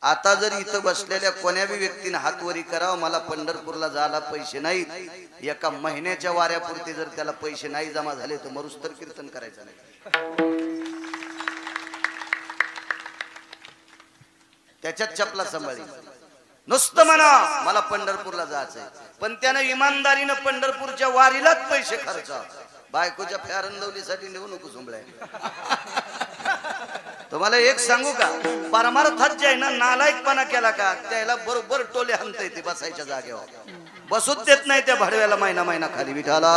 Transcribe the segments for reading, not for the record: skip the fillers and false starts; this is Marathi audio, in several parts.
आता जर इथं बसलेल्या कोण्या बी व्यक्तीने हात वरी करावं, मला पंढरपूरला जायला पैसे नाहीत, एका महिन्याच्या वाऱ्यापुरते जर त्याला पैसे नाही जमा झाले तर मरुस्तर कीर्तन करायचं नाही. त्याच्यात चपला सांभाळी. नुसतं म्हणा मला पंढरपूरला जायचंय, पण त्यानं इमानदारीनं पंढरपूरच्या वारीलाच पैसे खर्चा. बायकोच्या फेरंदवलीसाठी नेऊ नको सुंबळ्या. तुम्हाला एक सांगू का, परमार्थात जे आहे ना नालायकपणा केला का त्याला बरोबर टोले हाणता येते बसायच्या जागेवर. बसूच देत नाही त्या भडव्याला महिना महिना खाली. विठाला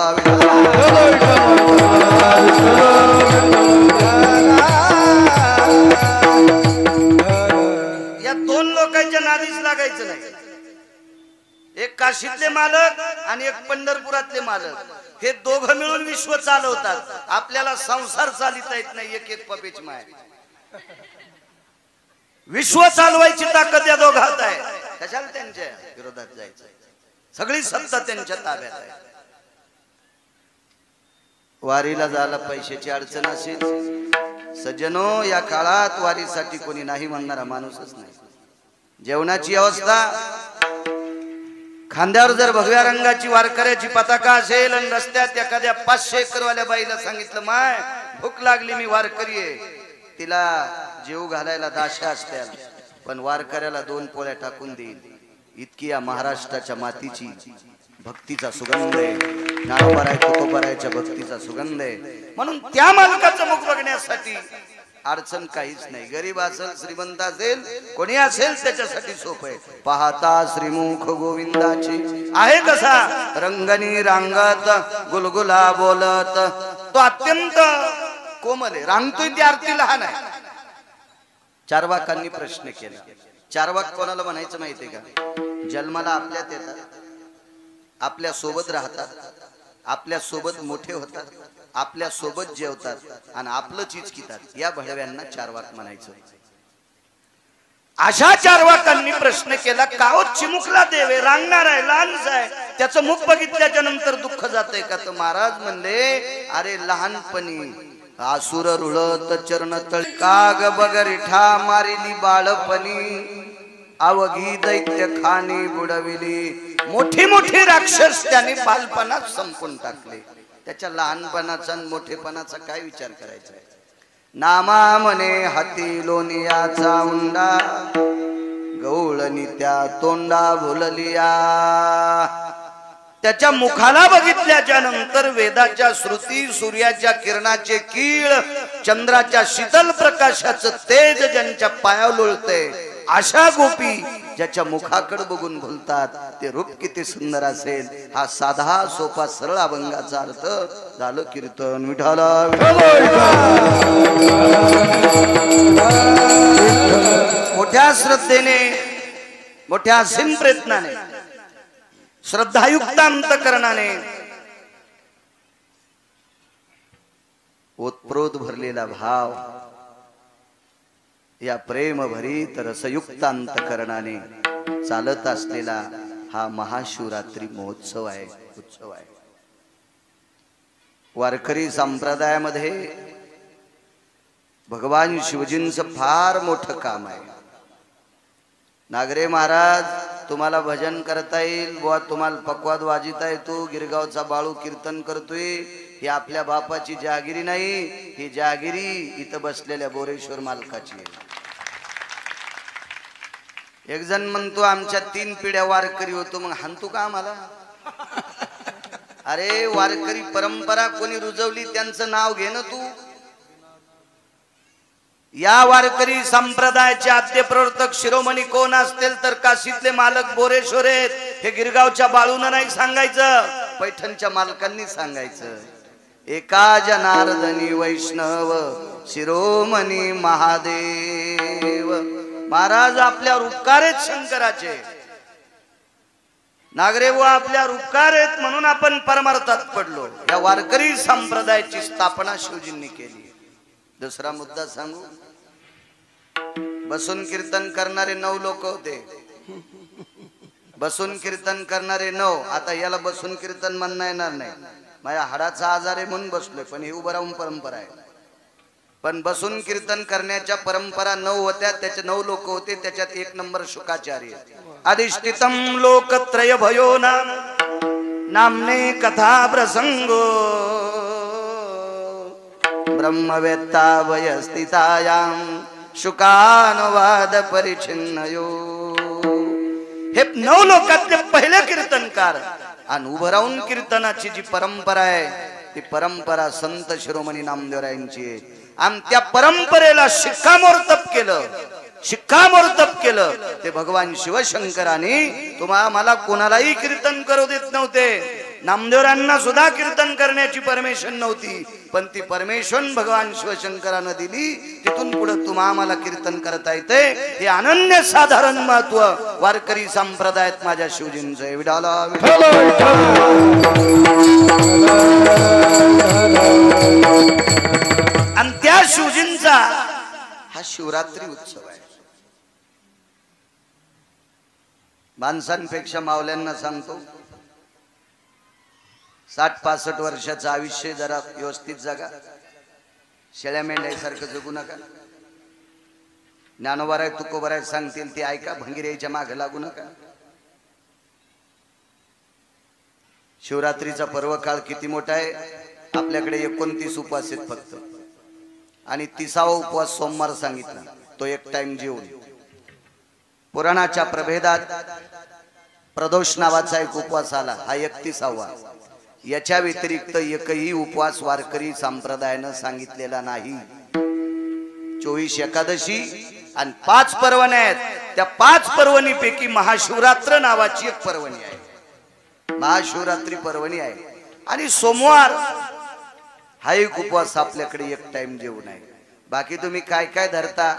या दोन लोकांच्या नादीच लागायचं नाही. एक काशीतले मालक आणि एक पंढरपुरातले मालक, हे दोघं मिळून विश्व चालवतात. आपल्याला संसार चालिता येत नाही. एक एक पपेची माय. विश्व चालवायची ताकद या दोघात आहे. कशाला त्यांच्या विरोधात जायचं? सगळी सत्ता त्यांच्या ताब्यात आहे. वारीला जायला पैशाची अडचण असेल सज्जनो, या काळात वारीसाठी कोणी नाही म्हणणारा माणूसच नाही. जेवणाची अवस्था, खांद्यावर जर भगव्या रंगाची वारकऱ्याची पताका असेल आणि रस्त्यात एखाद्या 500 एकरवाल्या बाईला सांगितलं माय भूक लागली मी वारकरी आहे, तिला जेव घालायला दाशा असत्या पण वारकऱ्याला 2 पोळ्या टाकून देईल, इतकी या महाराष्ट्राच्या मातीची भक्तीचा सुगंध आहे. ज्ञानोबाराय तुकोबारायच्या भक्तीचा सुगंध आहे. म्हणून त्या मालकाचं मुख बघण्यासाठी अडचण काहीच नाही. गरीब असेल श्रीमंत असेल कोणी असेल त्याच्यासाठी सोपं आहे. पाहता श्रीमुख गोविंदाची आहे कसा रंगनी रांगत गुलगुला बोलत. तो अत्यंत कोमल आहे. रांगतोय ती आरती लहान आहे. चारवाकांनी प्रश्न केला. चारवाक कोणाला म्हणायचं माहितीये का? जन्माला आपल्यात येतात, आपल्या सोबत राहतात, आपल्या सोबत मोठे होतात, आपल्या सोबत जेवतात आणि आपलं चिचकितात. या भडव्यांना चारवाक म्हणायचं. अशा चारवाकांनी प्रश्न केला का चिमुकला देवे रांगणार आहे, लहानच आहे, त्याचं मुख बघितल्याच्या नंतर दुःख जातंय का? तर महाराज म्हणले अरे लहानपणी आसुर रुळत चरण तळ काग बगरिठा मारिली बाळपणी अवघी दैत्य खाणी बुडविली. मोठी मोठी राक्षस त्यांनी बालपणात संपून टाकले. त्याच्या लहानपणाचा आणि मोठेपणाचा काय विचार करायचा? नामा म्हणे हाती लोनियाचा उंडा गवळणी त्या तोंडा भुललिया. त्याच्या मुखाला बघितल्याच्या नंतर वेदाच्या श्रुती, सूर्याच्या किरणाचे कीळ, चंद्राच्या शीतल प्रकाशाचं तेज ज्यांच्या पायावर लोळते अशा गोपी ज्याच्या मुखाकडे बघून बोलतात ते रूप किती सुंदर असेल. हा साधा सोपा सरळ अभंगाचा अर्थ झालं कीर्तन. विठाला मोठ्या श्रद्धेने, मोठ्या असीम प्रयत्नाने, श्रद्धायुक्त अंतकरणाने ओतप्रोत भरलेला भाव या प्रेम भरीत रसयुक्त अंतकरणाने चालत असलेला हा महाशिवरात्री महोत्सव आहे, उत्सव आहे. वारकरी संप्रदायामध्ये भगवान शिवजींचं फार मोठं काम आहे. नागरे महाराज तुम्हाला भजन करता येईल बुवा, तुम्हाला पकवाद वाजिता येतो, गिरगावचा बाळू कीर्तन करतोय, ही आपल्या बापाची जागिरी नाही, ही जागिरी इथं बसलेल्या बोरेश्वर मालकाची आहे. एक जण म्हणतो आमच्या 3 पिढ्या वारकरी होतो. मग हाणतो का आम्हाला? अरे वारकरी परंपरा कोणी रुजवली त्यांचं नाव घे ना तू. या वारकरी संप्रदायाचे आद्य प्रवर्तक शिरोमणी कोण असतील तर काशीतले मालक बोरेश्वर आहेत. हे गिरगावच्या बाळून नाही सांगायचं, पैठणच्या मालकांनी सांगायचं. एका जनार्दनी वैष्णव शिरोमणी महादेव. महाराज आपल्यावर उपकार आहेत शंकराचे. नागरे व आपल्यावर उपकार आहेत म्हणून आपण परमार्थात पडलो. या वारकरी संप्रदायाची स्थापना शिवजींनी केली. दुसरा मुद्दा सांगू. बसून कीर्तन करणारे 9 लोक होते. बसून कीर्तन करणारे 9. आता याला बसून कीर्तन म्हणता येणार नाही. माझ्या हाडाचा आजार आहे म्हणून बसलोय, पण हे उभं राहून परंपरा आहे. पण बसून कीर्तन करण्याच्या परंपरा 9 होत्या, त्याचे 9 लोक होते, त्याच्यात 1 नंबर शुकाचार्य. अधिष्ठितम लोकत्रय भयो नामने कथा प्रसंगो ब्रह्मवेत्ता वयस्थितायाम शुकानुवाद परिचिन्नयो. हे 9 लोकातले पहिले कीर्तनकार. आणि उभं राहून कीर्तनाची जी परंपरा आहे ती परंपरा संत शिरोमणी नामदेवरायांची आहे. आणि त्या परंपरेला शिक्कामोर्तब केलं ते भगवान शिवशंकराने. तुम्हाला मला कोणालाही कीर्तन करू देत नव्हते. नामदेवरांना सुद्धा कीर्तन करण्याची परमिशन नव्हती, पण ती परमिशन भगवान शिवशंकरानं दिली. तिथून पुढे तुम्हा आम्हाला कीर्तन करता येते. हे अनन्य साधारण महत्व वारकरी संप्रदायात माझ्या शिवजींचं आहे. विडाला आणि त्या शिवजींचा हा शिवरात्री उत्सव आहे. माणसांपेक्षा मावल्यांना सांगतो, 60-65 वर्षाचं आयुष्य जरा व्यवस्थित जगा. शेळ्या मेंढ्यासारखं जगू नका. ज्ञानोबाराय तुकोबाराय सांगतील ते ऐका, भंगिऱ्याच्या मागे लागू नका. शिवरात्रीचा पर्व काळ किती मोठा आहे. आपल्याकडे 29 उपवास आहेत फक्त, आणि 30वा उपवास सोमवार सांगितला, तो 1 टाइम जेवून. पुराणाच्या प्रभेदात प्रदोष नावाचा एक उपवास आला, हा 31वा. याच्या व्यतिरिक्त एकही उपवास वारकरी संप्रदायानं सांगितलेला नाही. 24 एकादशी आणि 5 पर्वण्या आहेत. त्या 5 पर्वणीपैकी महाशिवरात्र नावाची एक पर्वणी आहे. महाशिवरात्री पर्वणी आहे. आणि सोमवार हा एक उपवास आपल्याकडे 1 टाइम जेवण आहे. बाकी तुम्ही काय काय धरता,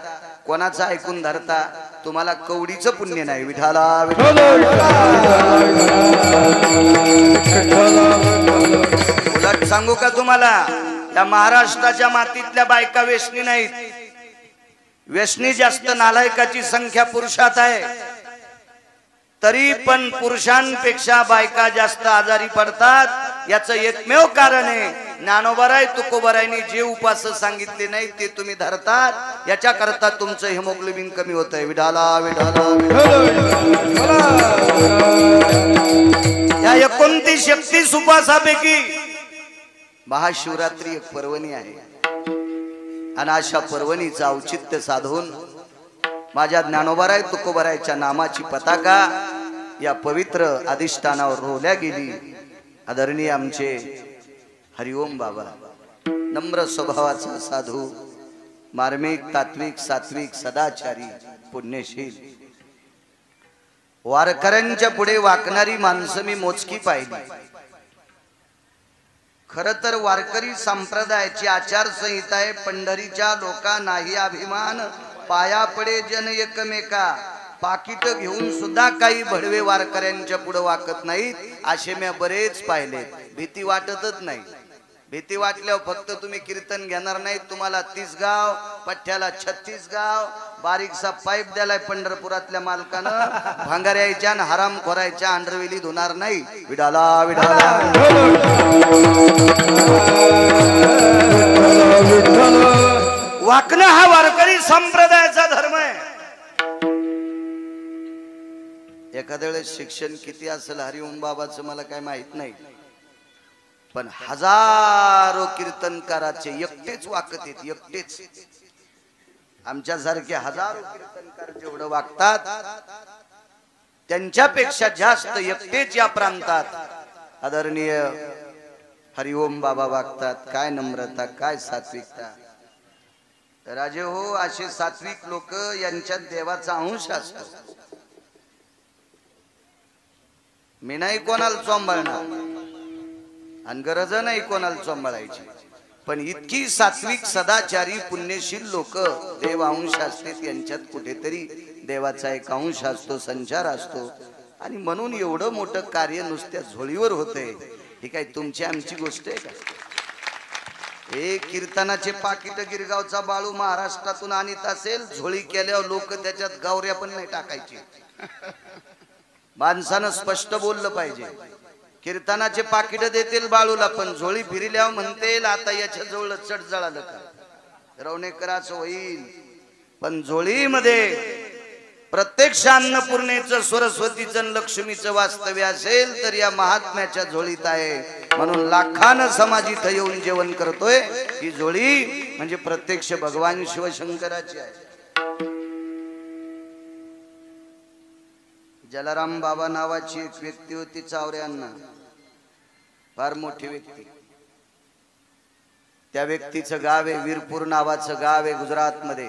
कोणाचं ऐकून धरता, तुम्हाला कवडीचं पुण्य नाही. विठाला उलट सांगू का तुम्हाला, या महाराष्ट्राच्या मातीतल्या बायका व्यसनी नाहीत. व्यसनी जास्त नालायकाची संख्या पुरुषात आहे. तरी पण पुरुषांपेक्षा बायका जास्त आजारी पडतात. याचं एकमेव कारण आहे, ज्ञानोबाराय तुकोबारायनी जे उपवास सांगितले नाही ते तुम्ही धरतात. याच्या करता तुमचं हिमोग्लोबिन कमी होत आहे. विढाला विढाला या 29 उपवासापैकी महाशिवरात्री एक पर्वणी आहे. आणि अशा पर्वणीचं औचित्य साधून माझ्या ज्ञानोबाराय तुकोबारायच्या नामाची पताका या पवित्र अधिष्ठानावर रोवल्या गेली. आदरणीय आमचे हरिओम बाबा, नम्र स्वभावाचा साधू, मार्मिक तात्विक सात्विक सदाचारी पुण्यशील, वारकऱ्यांच्या पुढे वाकणारी माणसं मी मोजकी पाहिली. खर तर वारकरी संप्रदायाची आचारसंहिता आहे, पंढरीच्या लोका नाही अभिमान, पाया पडे जन एकमेका. पाकिट घेऊन सुद्धा काही भडवे वारकऱ्यांच्या पुढे वाकत नाहीत. असे मी बरेच पाहिले. भीती वाटतच नाही. भीती वाटल्यावर फक्त तुम्ही कीर्तन घेणार नाही, तुम्हाला 30 गाव, पठ्ठ्याला 36 गाव, बारीकसा पाईप द्यालाय पंढरपुरातल्या मालकानं. भांगाऱ्याच्या आणि हराम खोरायच्या अंडरवेली धुणार नाही. विडाला विडाला वाकणं हा वारकरी संप्रदायाचा धर्म आहे. एखाद्या वेळेस शिक्षण किती असेल हरिओम बाबाचं मला काय माहित नाही, पण हजारो कीर्तनकाराचे एकटेच वाकत आहेत. एकटेच आमच्यासारखे हजारो कीर्तनकार जेवढं वागतात त्यांच्यापेक्षा जास्त एकटेच या प्रांतात आदरणीय हरिओम बाबा वागतात. काय नम्रता, काय सात्विकता. राजे हो, असे सात्विक लोक यांच्यात देवाचा अंश असतो. मी नाही कोणाला सांभाळणार आणि गरज नाही कोणाला सांभाळायची, पण इतकी सात्विक सदाचारी पुण्यशील लोक देव अंश असते. यांच्यात कुठेतरी देवाचा एक अंश असतो, संचार असतो. आणि म्हणून एवढं मोठं कार्य नुसत्या झोळीवर होते. ही काय तुमची आमची गोष्ट आहे का? एक कीर्तनाचे पाकिट गिरगावचा बाळू महाराष्ट्रातून आणत असेल, झोळी केल्यावर लोक त्याच्यात गावऱ्या पण नाही टाकायची. माणसानं स्पष्ट बोललं पाहिजे. कीर्तनाचे पाकिट देतील बाळूला, पण झोळी फिरल्यावर म्हणतील आता याच्या जवळ चढ जळालं का. रवणेकराचं होईल, पण झोळीमध्ये प्रत्यक्ष अन्नपूर्णेचं, सरस्वतीचं, लक्ष्मीचं वास्तव्य असेल तर या महात्म्याच्या झोळीत आहे. म्हणून लाखानं समाजीत येऊन जेवण करतोय. ही झोळी म्हणजे प्रत्यक्ष भगवान शिवशंकराची आहे. जलाराम बाबा नावाची एक व्यक्ती होती चावऱ्यांना, फार मोठी व्यक्ती. त्या व्यक्तीचं गाव आहे वीरपूर नावाचं गाव आहे गुजरात मध्ये,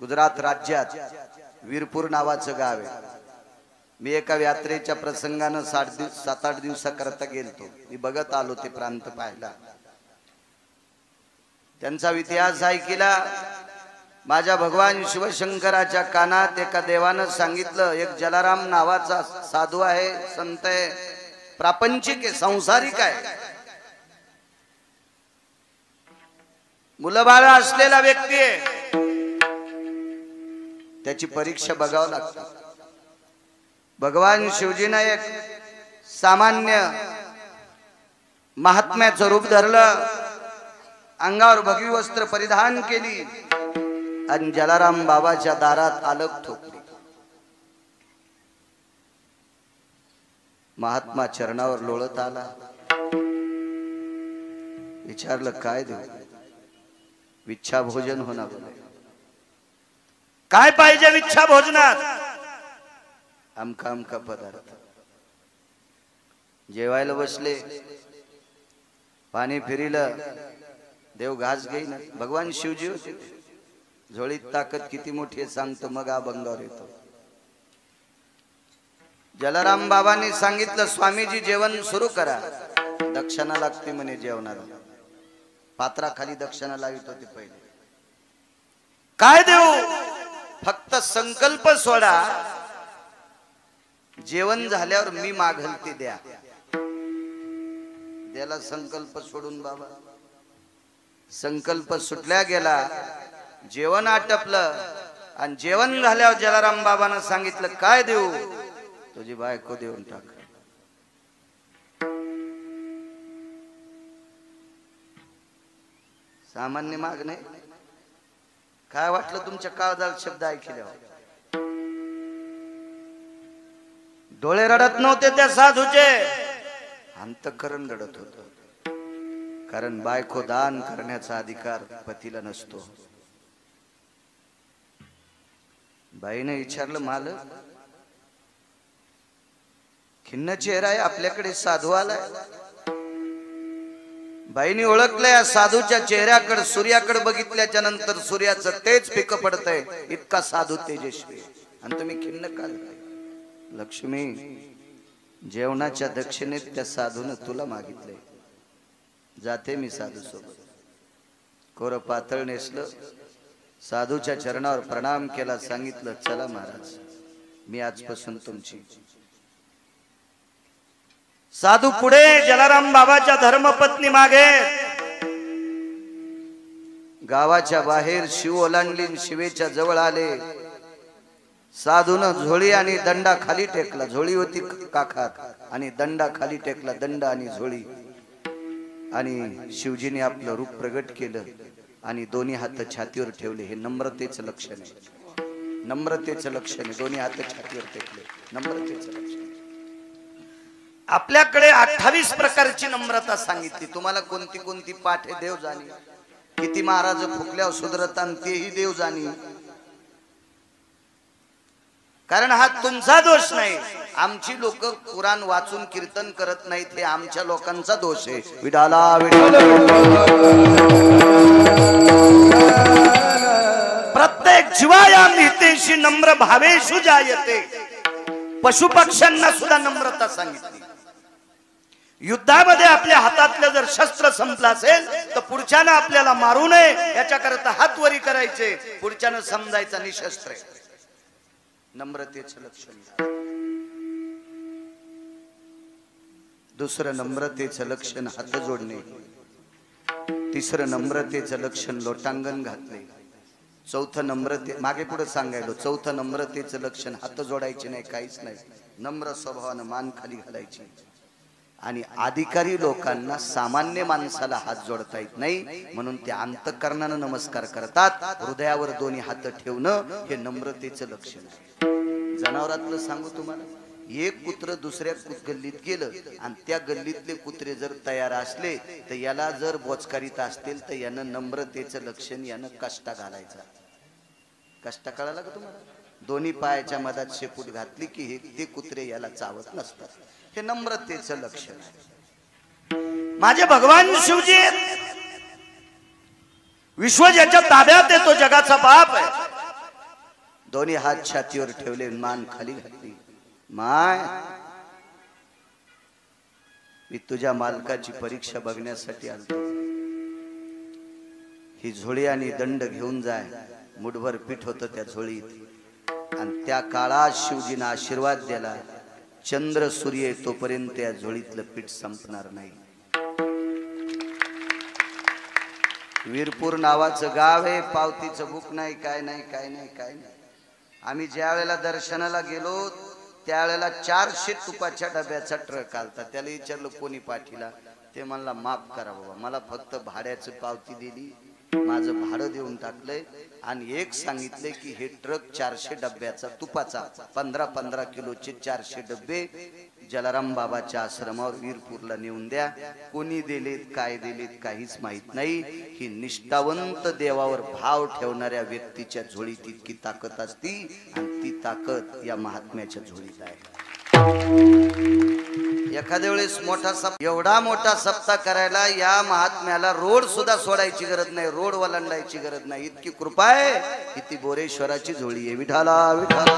गुजरात राज्यात वीरपूर नावाचं गाव आहे. मी एका यात्रेच्या प्रसंगानं 7-8 दिवसाकरता गेलतो. मी बघत आलो ते प्रांत पाहिला, त्यांचा इतिहास ऐकला. माझ्या भगवान शिवशंकराच्या कानात एका देवानं सांगितलं, एक जलाराम नावाचा साधू आहे, संत आहे, प्रापंचिक आहे, संसारिक आहे, मुलं बाळ असलेला व्यक्ती आहे, त्याची परीक्षा बघावं लागते. भगवान शिवजीनं एक सामान्य महात्म्याचं रूप धरलं, अंगावर भगवी वस्त्र परिधान केली आणि जलाराम बाबाच्या दारात अलग ठोकली. महात्मा चरणावर लोळत आला. विचारलं, काय देऊ? विच्छा भोजन होणार. काय पाहिजे विच्छा भोजनात? आमका आमका पदार्थ. जेवायला बसले, पाणी फिरिलं, देव घास घेईन. भगवान शिवजी होते. झोळीत ताकद किती मोठी आहे सांगतो, मग अभंगावर येतो. जलाराम बाबांनी सांगितलं, स्वामीजी जेवण सुरू करा. दक्षिणा लागते म्हणे जेवणाला. पात्राखाली दक्षिणा लावित होते पहिले. काय देऊ? फक्त संकल्प सोडा, जेवण झाल्यावर मी मागल ते द्या. द्याला संकल्प सोडून बाबा. संकल्प सुटल्या गेला, जेवण आटपलं आणि जेवण झाल्यावर जलाराम बाबांना सांगितलं, काय देऊ? तुझी बायको देऊन टाक. सामान्य मागणे. काय वाटलं तुमच्या काळजात शब्द ऐकल्यावर? डोळे रडत नव्हते त्या साधूचे, अंतःकरण रडत होत. कारण बायको दान करण्याचा अधिकार पतीला नसतो. बाईने विचारलं, मालक खिन्न चेहरा आहे, आपल्याकडे साधू आलाय. बाईने ओळखलं, या साधूच्या चेहऱ्याकडे, सूर्याकडे बघितल्याच्या नंतर सूर्याचं तेज पिक पडतंय, इतका साधू तेजस्वी. आणि तुम्ही खिन्न का झालाय? लक्ष्मी, जेवणाच्या दक्षिणेत त्या साधून तुला मागितलंय, जाते मी साधू सोबत. कोर पातळ नेसलं, साधूच्या चरणावर प्रणाम केला, सांगितलं, चला महाराज, मी आजपासून तुमची. साधू पुढे जलाराम बाबाच्या धर्मपत्नी मागे. गावाच्या बाहेर शिव ओलांडली, शिवेच्या जवळ आले. साधून झोळी आणि दंडा खाली टेकला. झोळी होती काखात आणि दंडा खाली टेकला. दंड आणि झोळी. आणि शिवजीने आपलं रूप प्रगट केलं आणि दोन्ही हात छातीवर ठेवले. हे नम्रतेचं लक्षण आहे. नम्रतेचं लक्षण आहे. दोन्ही हात छातीवर टेकले, नम्रतेचं लक्षण. आपल्याकडे 28 प्रकारची नम्रता सांगितली. तुम्हाला कोणती कोणती पाठ आहे देव जाणी. किती महाराज फुकल्यावर सुधरतान तेही देव जाणी. कारण हा तुमचा दोष नाही. आमची लोक कुराण वाचून कीर्तन करत नाहीत, हे आमच्या लोकांचा दोष आहे. विडाला विडाला. प्रत्येक जीवाया हितेशी नम्र भावेषु जायते. पशु पक्ष्यांना सुद्धा नम्रता सांगितली. युद्धामध्ये आपल्या हातातलं जर शस्त्र संपलं असेल तर पुढच्यानं आपल्याला मारू नये याच्याकरता हात वरी करायचे, पुढच्यानं समजायचा निशस्त्र आहे. नम्रतेचं लक्षण. दुसरं नम्रतेचं लक्षण हात जोडणे. तिसरं नम्रतेचं लक्षण लोटांगण घातले. चौथं नम्रते, मागे पुढे सांगायलो, चौथं नम्रतेचं लक्षण हात जोडायचे नाही, काहीच नाही. नम्र स्वभावानं मान खाली घालायची. आणि अधिकारी लोकांना सामान्य माणसाला हात जोडता येत नाही, म्हणून ते अंतःकरणाने नमस्कार करतात. हृदयावर दोन्ही हात ठेवणं हे नम्रतेचं लक्षण आहे. जनावरातलं सांगू तुम्हाला, एक कुत्र दुसऱ्या गल्लीत गेलं आणि त्या गल्लीतले कुत्रे जर तयार असले तर याला जर बोचकारीत असतील तर यानं नम्रतेचं लक्षण, यानं कष्टा घालायचा. कष्टा कळाला का तुम्हाला? दोन्ही पायाच्या मधात शेपूट घातली की हे ते कुत्रे याला चावत नसतात. हे नम्रतेचं लक्षण आहे. माझे भगवान शिवजी विश्व ज्याच्या ताब्यात आहे तो जगाचा बाप आहे. दोन्ही हात छातीवर ठेवले, मान खाली घातली. माय, मी तुझ्या मालकाची परीक्षा बघण्यासाठी आलो. ही झोळी आणि दंड घेऊन जाय. मुठभर पीठ होतं त्या झोळीत आणि त्या काळात शिवजीने आशीर्वाद दिला, चंद्र सूर्य तोपर्यंत त्या झोळीतलं पीठ संपणार नाही. वीरपूर नावाचं गाव आहे, पावतीचं बुक नाही, काय नाही, काय नाही, काय नाही. आम्ही ज्या वेळेला दर्शनाला गेलो त्यावेळेला 400 तुपाच्या डब्याचा ट्रक आलता. त्याला विचारलं कोणी पाठीला, ते म्हणला माफ करा बाबा, मला फक्त भाड्याची पावती दिली, माझं भाडं देऊन टाकलंय आणि एक सांगितले की हे ट्रक 400 डब्याचा तुपाचा 15-15 किलोचे 400 डब्बे जलाराम बाबाच्या आश्रमावर वीरपूरला नेऊन द्या. कोणी दिलेत, काय दिलेत काहीच माहित नाही. ही निष्ठावंत देवावर भाव ठेवणाऱ्या व्यक्तीच्या झोळीत इतकी ताकद असती आणि ती ताकद या महात्म्याच्या झोळीत आहे. एखाद्या वेळेस एवढा मोठा सप्ताह करायला या महात्म्याला रोड सुद्धा सोडायची गरज नाही, रोड वलंडायची गरज नाही, इतकी कृपा आहे. किती बोरेश्वराची झोळी आहे. विठाला विठाला.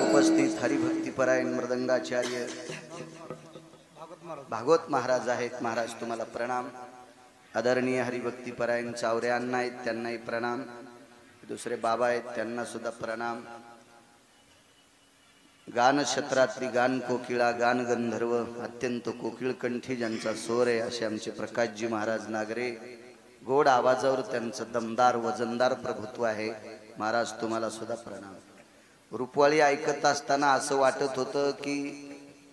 उपस्थित हरिभक्तीपरायण मृदंगाचार्य भागवत महाराज आहेत. महाराज तुम्हाला प्रणाम. आदरणीय हरिभक्तीपरायण चावरे अण्णा आहेत, त्यांनाही प्रणाम. दुसरे बाबा आहेत, त्यांना सुद्धा प्रणाम. गान क्षेत्रातली गान कोकिळा, गान गंधर्व, अत्यंत कोकिळ कंठी ज्यांचा स्वर आहे असे आमचे प्रकाशजी महाराज नागरे. गोड आवाजावर त्यांचं दमदार वजनदार प्रभुत्व आहे. महाराज तुम्हाला सुद्धा प्रणाम. रूपवाळी ऐकत असताना असं वाटत होतं की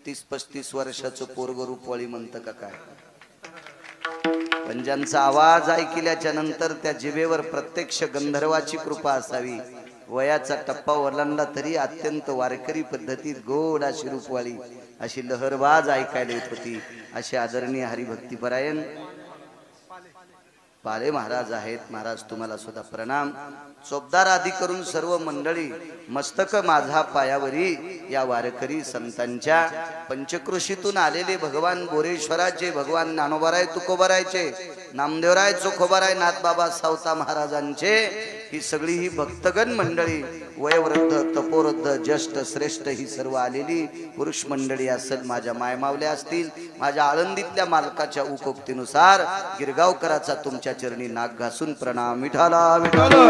30-35 वर्षाचं पोरग रूपवाळी म्हणतं का काय. पण ज्यांचा आवाज ऐकल्याच्या नंतर त्या जिभेवर प्रत्यक्ष गंधर्वाची कृपा असावी. वयाचा टप्पा ओलांडला तरी अत्यंत वारकरी पद्धतीत गोड अशी रूपवाळी, अशी लहरबाज ऐकायला येत होती. असे आदरणीय हरिभक्तीपरायण पाले महाराज आहेत. महाराज तुम्हाला सुद्धा प्रणाम. चोपदार आदी करून सर्व मंडळी, मस्तक माझा पायावरी या वारकरी संतांच्या पंचकृषीतून आलेले भगवान बोरेश्वराचे, भगवान ज्ञानोबाराय तुकोबारायचे, नामदेवराय चोखोबाराय, नाथबाबा सावता महाराजांचे, ही सगळी ही भक्तगण मंडळी, वयोवृद्ध तपोवृद्ध ज्येष्ठ श्रेष्ठ ही सर्व आलेली पुरुष मंडळी असेल, माझ्या मायमावल्या असतील, माझ्या आळंदीतल्या मालकाच्या उकोक्तीनुसार गिरगावकराचा तुमच्या चरणी नाक घासून प्रणाम. विठाला विठाला.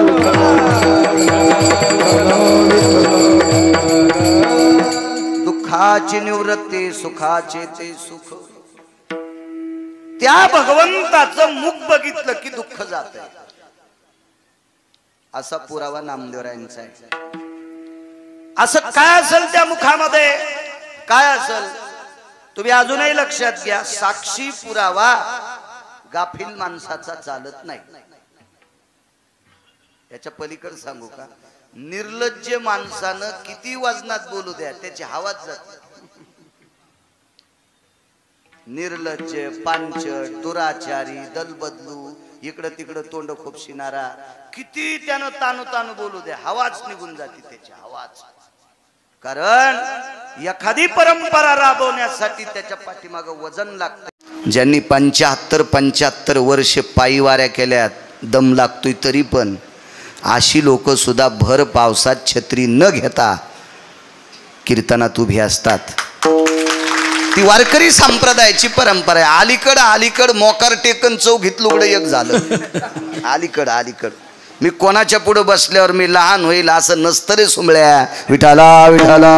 दुःखाची निवृत्ती, सुखाचे ते सुख. त्या भगवंताचं मुख बघितलं की दुःख जात आहे, असा पुरावा नामदेवरायांचा आहे. असं काय असेल त्या मुखामध्ये, काय असेल तुम्ही अजूनही लक्षात घ्या. साक्षी पुरावा गाफील माणसाचा चालत नाही. याच्या पलीकडे सांगू का, निर्लज्ज माणसानं किती वजनात बोलू द्या त्याची हवाच जाते. निर्लज्ज, पांचट, दुराचारी, दलबदलू, इकडं तिकडं तोंड खोपशिणारा, किती त्यानं तानू तानू बोलू द्या, हवाच निघून जाते त्याची, हवाच. कारण एखादी परंपरा राबवण्यासाठी त्याच्या पाठीमागं वजन लागतं. ज्यांनी 75 वर्ष पायी वाऱ्या केल्यात, दम लागतोय तरी पण, अशी लोक सुद्धा भर पावसात छत्री न घेता कीर्तनात उभी असतात. ती वारकरी संप्रदायाची परंपरा आहे. अलीकड मोकार टेकन चौघीत लुगडं एक झालं. अलीकड मी कोणाच्या पुढे बसल्यावर मी लहान होईल असं नसतं रे सुंबळ्या. विठाला विठाला.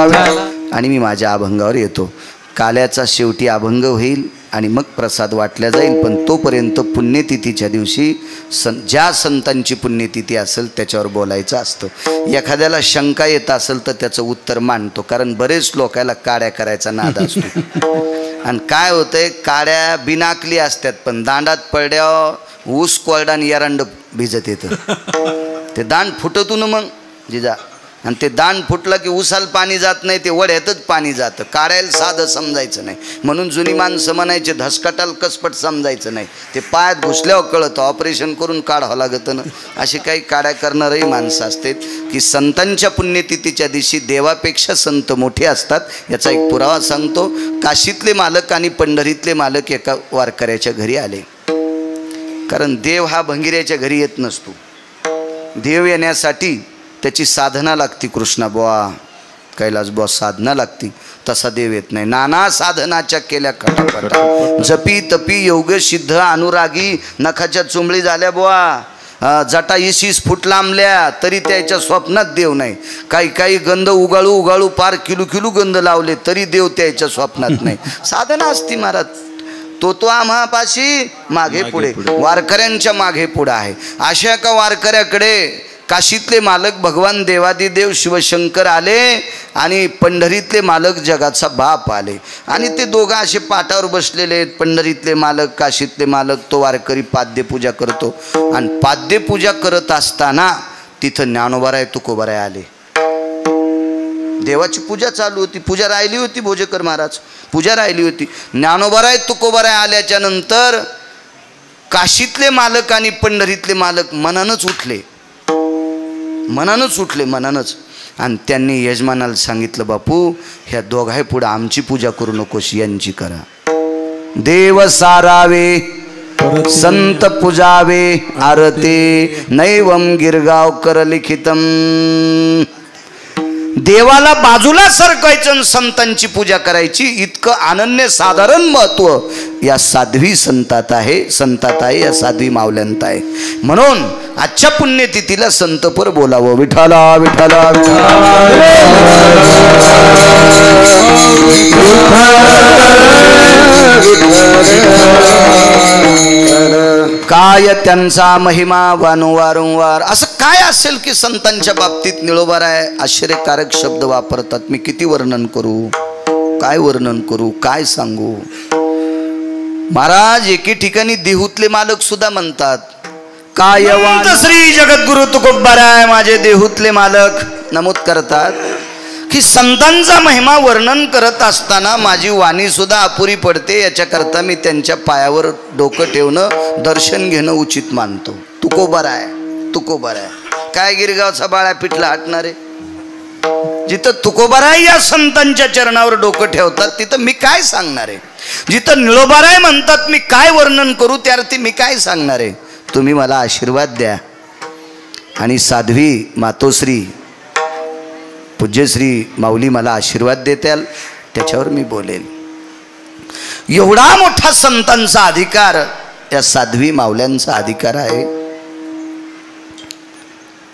आणि मी माझ्या अभंगावर येतो. काल्याचा शेवटी अभंग होईल. आणि मग प्रसाद वाटला जाईल. पण तोपर्यंत पुण्यतिथीच्या दिवशी ज्या संतांची पुण्यतिथी असेल त्याच्यावर बोलायचं असतं. एखाद्याला शंका येत असेल तर त्याचं उत्तर मांडतो, कारण बरेच लोकांना काड्या करायचा नाद असतो. आणि काय होतंय, काड्या बिनाकली असतात पण दांडात पडल्यावर ऊस कोरडा आणि एरंड भिजत येतं. ते दांड फुटतून मग जिजा, आणि ते दांड फुटलं की उसाला पाणी जात नाही, ते वड्यातच पाणी जातं. काढायला साधं समजायचं नाही. म्हणून जुनी माणसं म्हणायचे धसकटाल कसपट समजायचं नाही, ते पायात घुसल्यावर कळतं, ऑपरेशन करून काढावं लागतं ना. अशी काही काड्या करणारही माणसं असतात की संतांच्या पुण्यतिथीच्या दिवशी देवापेक्षा संत मोठे असतात. याचा एक पुरावा सांगतो. काशीतले मालक आणि पंढरीतले मालक एका वारकऱ्याच्या घरी आले. कारण देव हा भंगिऱ्याच्या घरी येत नसतो. देव येण्यासाठी त्याची साधना लागती. कृष्णा बुवा, कैलास बुवा, साधना लागती. तसा देव येत नाही. नाना साधनाच्या केल्या खटापटा, जपी तपी योग सिद्ध अनुरागी, नखाच्या चुंबळी झाल्या बुवा, जटा 20 फूट लांबल्या तरी त्याच्या स्वप्नात देव नाही. काही काही गंध उगाळू उगाळू पार किलू किलू गंध लावले तरी देव त्याच्या स्वप्नात नाही. साधना असती महाराज. तो आम्हापाशी मागे पुढे, वारकऱ्यांच्या मागे पुढे आहे. अशा एका वारकऱ्याकडे काशीतले मालक भगवान देवादिदेव शिवशंकर आले आणि पंढरीतले मालक जगाचा बाप आले. आणि ते दोघं असे पाटावर बसलेले आहेत. पंढरीतले मालक, काशीतले मालक. तो वारकरी पाद्यपूजा करतो. आणि पाद्यपूजा करत असताना तिथं ज्ञानोबाराय तुकोबाराय आले. देवाची पूजा चालू होती. पूजा राहिली होती. भोजेकर महाराज पूजा राहिली होती. ज्ञानोबाराय तुकोबाराय आल्याच्या नंतर काशीतले मालक आणि पंढरीतले मालक मनानच उठले. मनानच. आणि त्यांनी यजमानाला सांगितलं, बापू ह्या दोघाही पुढे आमची पूजा करू नकोस, यांची करा. देव सारावे संत पूजावे आरते नैवम गिरगाव कर लिखितम. देवाला बाजूला सरकायचं, संतांची पूजा करायची, इतकं अनन्य साधारण महत्व या साध्वी संतात आहे. या साध्वी मावल्यांत आहे. म्हणून आजच्या पुण्यतिथीला संतपर बोलावं. विठाला विठाला काय त्यांचा महिमा वारंवार. असं काय असेल की संतांच्या बाबतीत निळोबाराय आश्चर्यकारक शब्द वापरतात. मी किती वर्णन करू, काय वर्णन करू, काय सांगू. महाराज एके ठिकाणी देहूतले मालक सुद्धा म्हणतात, काय श्री जगद्गुरु तुकोबाराय माझे देहूतले मालक नमूद करतात की संतांचा महिमा वर्णन करत असताना माझी वाणी सुद्धा अपुरी पडते. याच्याकरता मी त्यांच्या पायावर डोकं ठेवणं, दर्शन घेणं उचित मानतो. तुकोबाराय काय गिरगावचा बाळा पिठला हटणारे. जिथं तुकोबाराय या संतांच्या चरणावर डोकं ठेवतात तिथं मी काय सांगणार आहे. जिथं निळोबाराय म्हणतात मी काय वर्णन करू, त्यार्थी मी काय सांगणार आहे. तुम्ही मला आशीर्वाद द्या. आणि साध्वी मातोश्री पूज्यश्री माऊली मला आशीर्वाद देत्याल, त्याच्यावर मी बोलेल. एवढा मोठा संतांचा अधिकार या साध्वी माऊल्यांचा अधिकार आहे.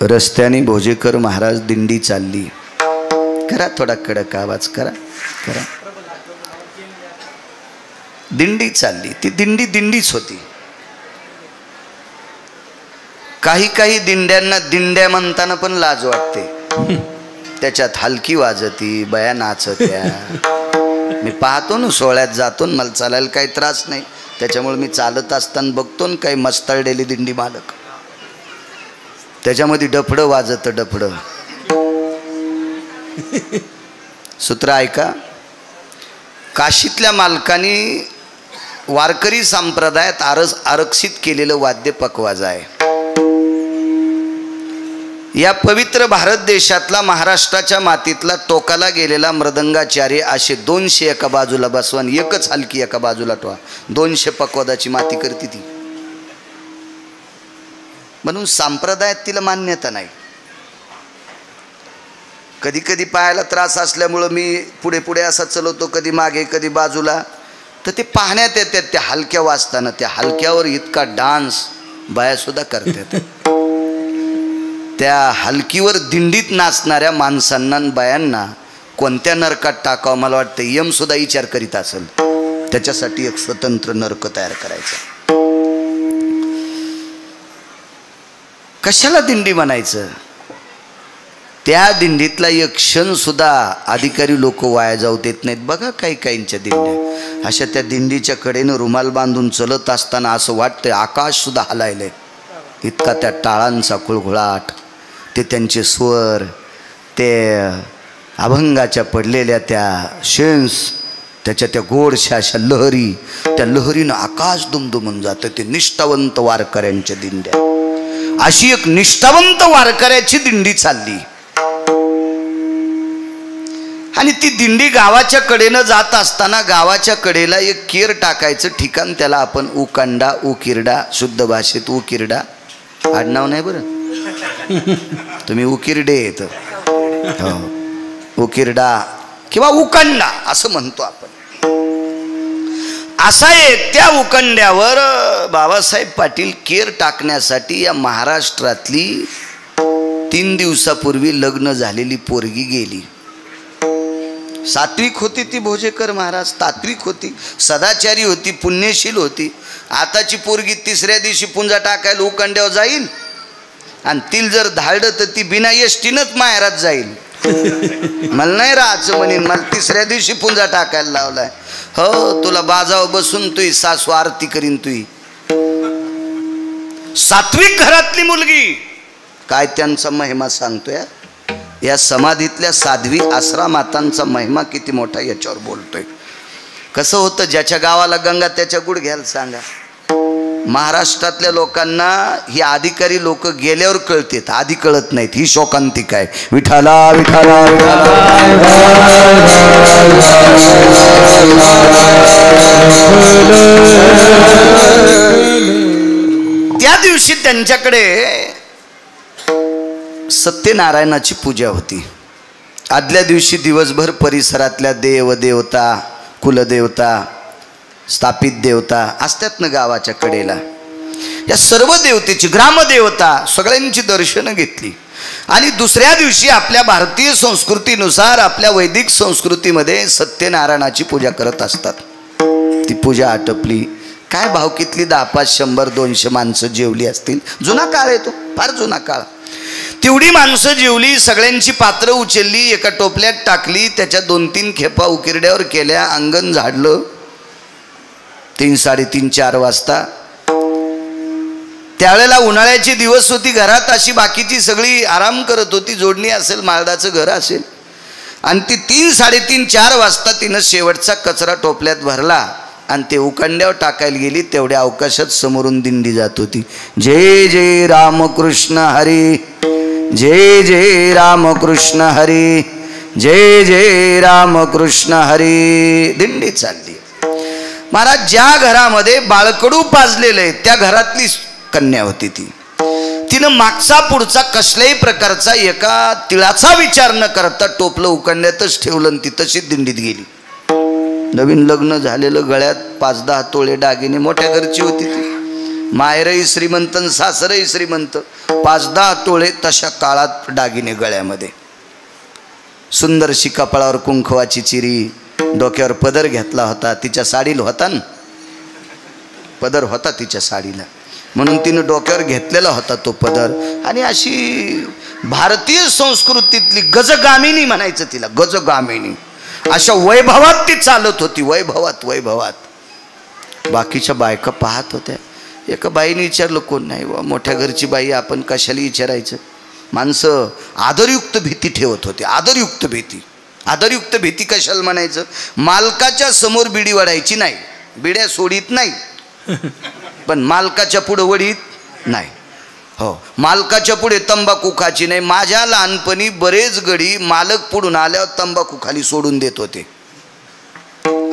रस्त्याने भोजेकर महाराज दिंडी चालली. करा थोडा कडक आवाज करा. दिंडी चालली. ती दिंडीच होती. काही दिंड्यांना दिंड्या म्हणताना पण लाज वाटते. त्याच्यात हलकी वाजती, बया नाचत्या. मी पाहतो ना सोहळ्यात जातो, मला चालायला काही त्रास नाही. त्याच्यामुळे मी चालत असताना बघतो ना काही मस्तळलेली दिंडी मालक, त्याच्यामध्ये डफडं वाजतं. डफडं सूत्र ऐका. काशीतल्या मालकांनी वारकरी संप्रदायात आरक्षित केलेलं वाद्य पकवाज आहे. या पवित्र भारत देशातला, महाराष्ट्राच्या मातीतला टोकाला गेलेला मृदंगाचार्य असे 200 एका बाजूला बसवून एकच हलकी एका बाजूला ठेवा. 200 पकवादाची माती करते ती. म्हणून संप्रदायात तिला मान्यता नाही. कधी कधी पायाला त्रास असल्यामुळं मी पुढे पुढे असा चलवतो, कधी मागे कधी बाजूला. तर ते पाहण्यात येतात त्या हलक्या वाजताना. त्या हलक्यावर इतका डान्स बायासुद्धा करतात. त्या हलकीवर दिंडीत नाचणाऱ्या माणसांना बायांना कोणत्या नरकात टाकावं मला वाटतं यम सुद्धा विचार करीत असेल. त्याच्यासाठी एक स्वतंत्र नरक तयार करायचा. कशाला दिंडी म्हणायचं? त्या दिंडीतला एक क्षण सुद्धा अधिकारी लोक वाया जाऊ देत नाहीत. बघा काही काहींच्या दिंड्या अशा, त्या दिंडीच्या कडेनं रुमाल बांधून चलत असताना असं वाटतंय आकाश सुद्धा हलायलंय. इतका त्या टाळांचा कुळघुळाट, ते त्यांचे स्वर, ते अभंगाच्या पडलेल्या त्या शेन्स, त्याच्या त्या गोडशा अशा लहरी, त्या लहरीनं आकाश दुमदुमून जातं. ते निष्ठावंत वारकऱ्यांच्या दिंड्या. अशी एक निष्ठावंत वारकऱ्याची दिंडी चालली आणि ती दिंडी गावाच्या कडेनं जात असताना गावाच्या कडेला एक केर टाकायचं ठिकाण, त्याला आपण उकांडा, उकिरडा, शुद्ध भाषेत उकिरडा, आडनाव नाही बरं, तुम्ही उकिरडे येत, हो उकिरडा किंवा उकांडा असं म्हणतो आपण. असा आहे त्या उकंड्यावर बाबासाहेब पाटील केर टाकण्यासाठी या महाराष्ट्रातली 3 दिवसापूर्वी लग्न झालेली पोरगी गेली. सात्विक होती ती भोजेकर महाराज, तात्विक होती, सदाचारी होती, पुण्यशील होती. आताची पोरगी 3ऱ्या दिवशी पुंजा टाकायला उकंड्यावर जाईल आणि तिला जर धाडलं तर ती बिना एसटीनंच माहेरात जाईल. मला नाही राहायचं म्हणेन, मला 3ऱ्या दिवशी पुंजा टाकायला लावलाय. हो तुला बाजावर बसून तुही सासू आरती करीन. तुही सात्विक घरातली मुलगी, काय त्यांचा महिमा सांगतोय. या समाधीतल्या साध्वी आश्रमातांचा महिमा किती मोठा याच्यावर बोलतोय. कसं होतं, ज्याच्या गावाला गंगा त्याच्या गुडघ्याला सांगा. महाराष्ट्रातल्या लोकांना ही अधिकारी लोक गेल्यावर कळतात, आधी कळत नाहीत. ही शोकांतिक आहे. विठाला विठाला त्या दिवशी त्यांच्याकडे सत्यनारायणाची पूजा होती. आदल्या दिवशी दिवसभर परिसरातल्या देवदेवता, कुलदेवता, स्थापित देवता असतात ना गावाच्या कडेला, या सर्व देवतेची, ग्रामदेवता सगळ्यांची दर्शनं घेतली. आणि दुसऱ्या दिवशी आपल्या भारतीय संस्कृतीनुसार, आपल्या वैदिक संस्कृतीमध्ये सत्यनारायणाची पूजा करत असतात. ती पूजा आटपली. काय भावकीतली 10, 5, 100, 200 माणसं जेवली असतील. जुना काळ आहे तो, फार जुना काळ. तेवढी माणसं जेवली, सगळ्यांची पात्र उचलली, एका टोपल्यात टाकली, त्याच्या 2-3 खेपा उकिरड्यावर केल्या, अंगण झाडलं. 3, 3:30, 4 वाजता. त्यावेळेला उन्हाळ्याचे दिवस होती. घरात अशी बाकीची सगळी आराम करत होती. जोडणी असेल, माळदाचं घर असेल. आणि ती 3, 3:30, 4 वाजता तिनं शेवटचा कचरा टोपल्यात भरला आणि ते उकंड्यावर टाकायला गेली. तेवढ्या अवकाशात समोरून दिंडी जात होती. जय जय रामकृष्ण हरी, जय जय रामकृष्ण हरी, जय जय रामकृष्ण हरी. दिंडी चालली. महाराज ज्या घरामध्ये बाळकडू पाजलेलं आहे त्या घरातली कन्या होती ती. तिनं मागचा पुढचा कसल्याही प्रकारचा एका तिळाचा विचार न करता टोपलं उकंड्यातच ठेवलं आणि ती तशीच दिंडीत गेली. नवीन लग्न झालेलं, गळ्यात 5-10 तोळे दागिने, मोठ्या घरची होती ती. मायरही श्रीमंत, सासरही श्रीमंत. 5-10 तोळे तशा काळात दागिने गळ्यामध्ये. सुंदरशी कपाळावर कुंकवाची चिरी, डोक्यावर पदर घेतला होता. तिच्या साडीला होता ना पदर, होता तिच्या साडीला, म्हणून तिनं डोक्यावर घेतलेला होता तो पदर. आणि अशी भारतीय संस्कृतीतली गजगामिनी म्हणायचं तिला, गजगामिनी. अशा वैभवात ती चालत होती. वैभवात वैभवात. बाकीच्या बायका पाहत होत्या. एका बाईने विचारलं, कोण नाही वा, मोठ्या घरची बाई, आपण कशाला विचारायचं. माणसं आदरयुक्त भीती ठेवत होते. आदरयुक्त भीती. आदरयुक्त भीती कशाला म्हणायचं. मालकाच्या समोर बिडी वडायची नाही, बिड्या सोडीत नाही, पण मालकाच्या पुढे वडीत नाही. हो, मालकाच्या पुढे तंबाखू खायची नाही. माझ्या लहानपणी बरेच गडी मालक पुढून आल्यावर तंबाखू खाली सोडून देत होते.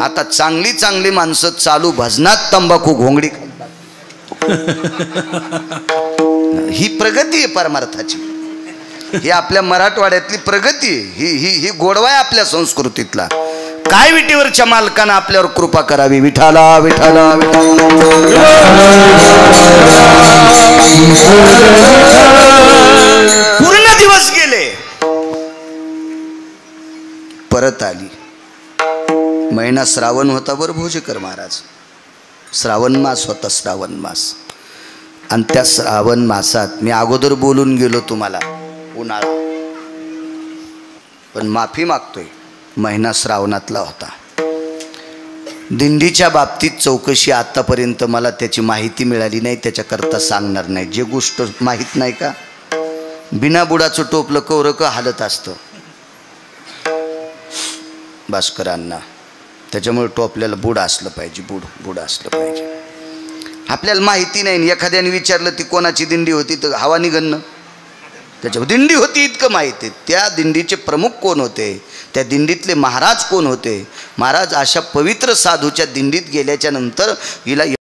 आता चांगली चांगली माणसं चालू भजनात तंबाखू घोंगडी खातात. ही प्रगती आहे परमार्थाची. ही आपल्या मराठवाड्यातली प्रगती आहे. ही गोडवा आहे आपल्या संस्कृतीतला. काय विटीवरच्या मालकानं आपल्यावर कृपा करावी. विठाला विठाला पूर्ण दिवस गेले. परत आली. महिना महिना श्रावण होता बरं भोजेकर महाराज, श्रावण मास होता, श्रावण मास. आणि त्या श्रावण मासात मी अगोदर बोलून गेलो तुम्हाला उन्हाळा, पण माफी मागतोय, महिना श्रावणातला होता. दिंडीच्या बाबतीत चौकशी आतापर्यंत मला त्याची माहिती मिळाली नाही, त्याच्याकरता सांगणार नाही. जे गोष्ट माहीत नाही का, बिना बुडाचं टोपलं कवरक हालत असतं भास्करांना, त्याच्यामुळे टोपल्याला बुड असलं पाहिजे, बुड असलं पाहिजे. आपल्याला माहिती नाही, एखाद्याने विचारलं ती कोणाची दिंडी होती तर हवा निघणं, त्याच्या दिंडी होती इतकं माहिती. त्या दिंडीचे प्रमुख कोण होते, त्या दिंडीतले महाराज कोण होते. महाराज अशा पवित्र साधूच्या दिंडीत गेल्याच्या नंतर हिला